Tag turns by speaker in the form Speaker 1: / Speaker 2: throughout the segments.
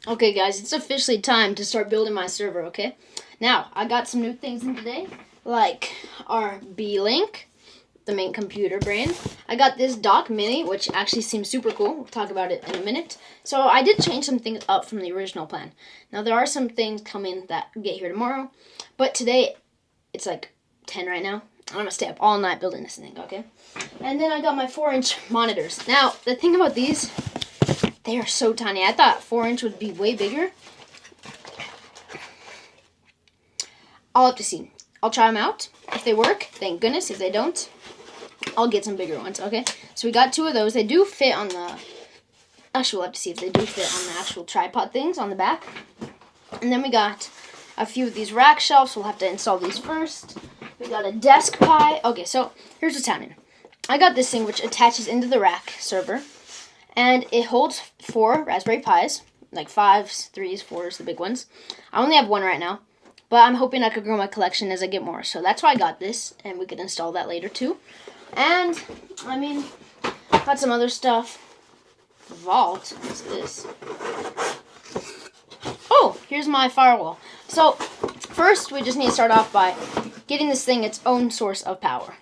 Speaker 1: Okay, guys, it's officially time to start building my server, okay? Now, I got some new things in today, like our B-Link, the main computer brain. I got this dock mini, which actually seems super cool. We'll talk about it in a minute. So I did change some things up from the original plan. Now, there are some things coming that get here tomorrow, but today, it's like 10 right now. I'm going to stay up all night building this thing, okay? And then I got my 4-inch monitors. Now, the thing about these, they are so tiny. I thought 4-inch would be way bigger. I'll have to see. I'll try them out. If they work, thank goodness. If they don't, I'll get some bigger ones, okay? So we got 2 of those. They do fit on the... Actually, we'll have to see if they do fit on the actual tripod things on the back. And then we got a few of these rack shelves. We'll have to install these first. We got a desk pie. Okay, so here's what's happening. I got this thing which attaches into the rack server. And it holds 4 Raspberry Pis, like 5s, 3s, 4s, the big ones. I only have 1 right now, but I'm hoping I could grow my collection as I get more. So that's why I got this, and we could install that later too. And, I mean, got some other stuff. Vault, what's this? Oh, here's my firewall. So, first we just need to start off by getting this thing its own source of power.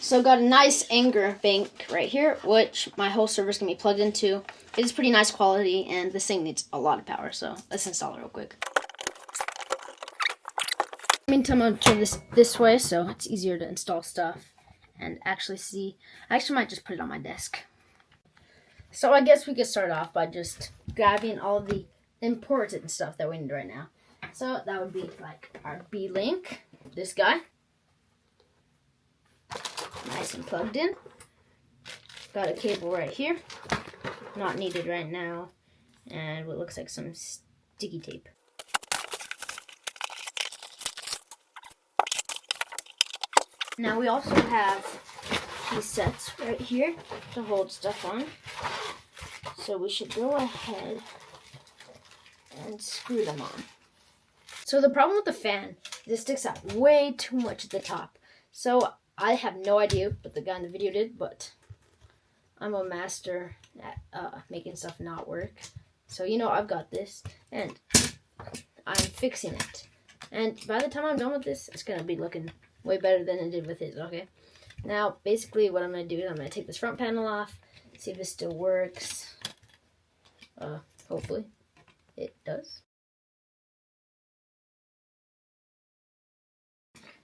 Speaker 1: So got a nice Anger bank right here, which my whole server's going to be plugged into. It is pretty nice quality, and this thing needs a lot of power, so let's install it real quick. Meantime, I'll turn this way, so it's easier to install stuff and actually see. I actually might just put it on my desk. So I guess we could start off by just grabbing all the important stuff that we need right now. So that would be like our B-Link, this guy. Nice and plugged in. Got a cable right here. Not needed right now. And what looks like some sticky tape. Now we also have these sets right here to hold stuff on. So we should go ahead and screw them on. So the problem with the fan is it sticks out way too much at the top. So I have no idea what the guy in the video did, but I'm a master at making stuff not work. So, you know, I've got this, and I'm fixing it. And by the time I'm done with this, it's going to be looking way better than it did with his, okay? Now, basically what I'm going to do is I'm going to take this front panel off, see if it still works. Hopefully it does.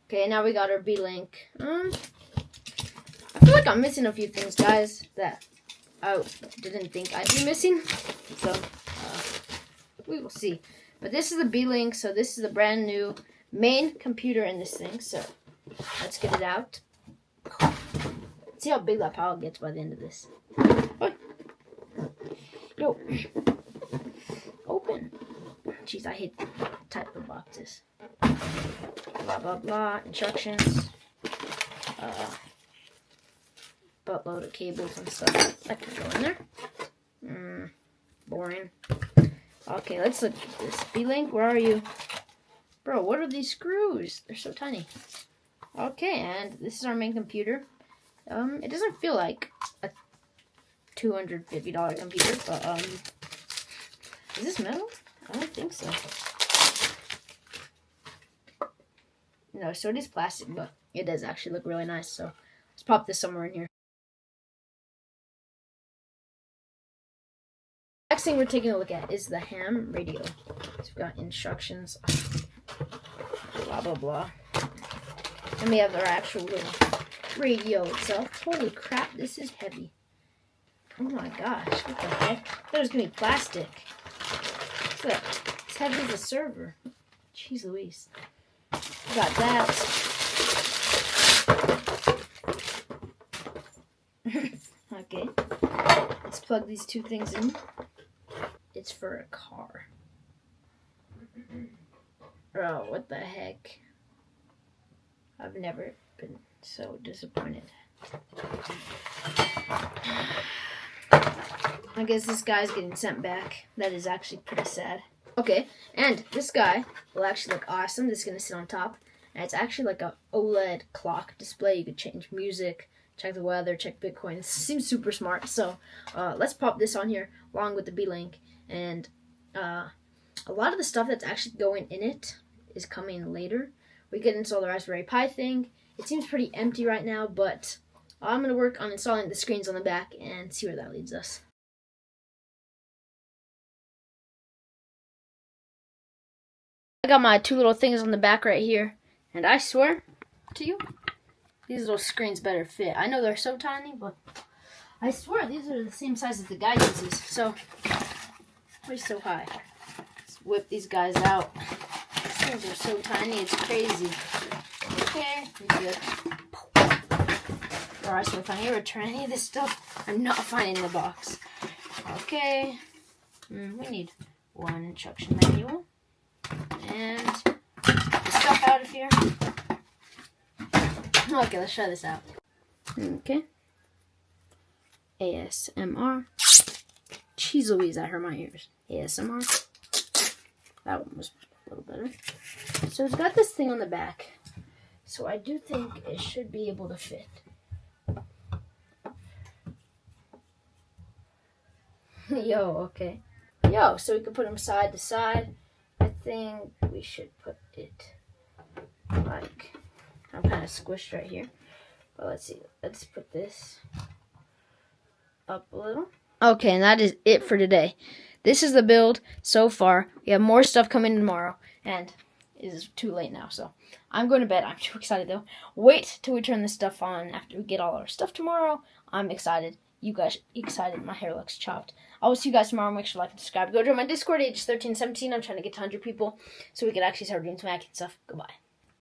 Speaker 1: Okay, now we got our B-Link. I feel like I'm missing a few things, guys, that I didn't think I'd be missing. So, we will see. But this is the B-Link, so this is the brand new main computer in this thing. So, let's get it out. Let's see how big that power gets by the end of this. Oh. Yo. Open. Jeez, I hate type of boxes. Blah, blah, blah. Instructions. Buttload of cables and stuff. That could go in there. Boring. Okay, let's look at this. B-Link, where are you? Bro, what are these screws? They're so tiny. Okay, and this is our main computer. It doesn't feel like a $250 computer, but, is this metal? I don't think so. No, so it is plastic, but it does actually look really nice, so let's pop this somewhere in here. Next thing we're taking a look at is the ham radio. So we've got instructions, blah, blah, blah. And we have our actual little radio itself. Holy crap, this is heavy. Oh my gosh, what the heck? I thought it was going to be plastic. What's that? It's heavy as a server. Jeez Louise. Got that. Okay. Let's plug these 2 things in. It's for a car. Oh, what the heck? I've never been so disappointed. I guess this guy's getting sent back. That is actually pretty sad. Okay, and this guy will actually look awesome. This is going to sit on top. And it's actually like a OLED clock display. You could change music, check the weather, check Bitcoin. It seems super smart. So let's pop this on here along with the B-Link. And a lot of the stuff that's actually going in it is coming later. We can install the Raspberry Pi thing. It seems pretty empty right now, but I'm going to work on installing the screens on the back and see where that leads us. I got my 2 little things on the back right here, and I swear to you, these little screens better fit. I know they're so tiny, but I swear these are the same size as the guy uses. So, why are you so high? Let's whip these guys out. These things are so tiny, it's crazy. Okay, pretty good. Alright, so if I ever return any of this stuff, I'm not finding the box. Okay. We need 1 instruction manual. And get the stuff out of here. Okay, let's try this out. Okay. ASMR. Jeez Louise, that hurt my ears. ASMR. That one was a little better. So it's got this thing on the back. So I do think it should be able to fit. Yo, okay. Yo, so we can put them side to side. I think we should put it like, I'm kind of squished right here. But let's see. Let's put this up a little. Okay, and that is it for today. This is the build so far. We have more stuff coming tomorrow, and it is too late now, so I'm going to bed. I'm too excited, though. Wait till we turn this stuff on after we get all our stuff tomorrow. I'm excited. You guys excited? My hair looks chopped. I will see you guys tomorrow. Make sure to like and subscribe. Go join my Discord, age 13, 17. I'm trying to get to 100 people so we can actually start doing some hacking stuff. Goodbye.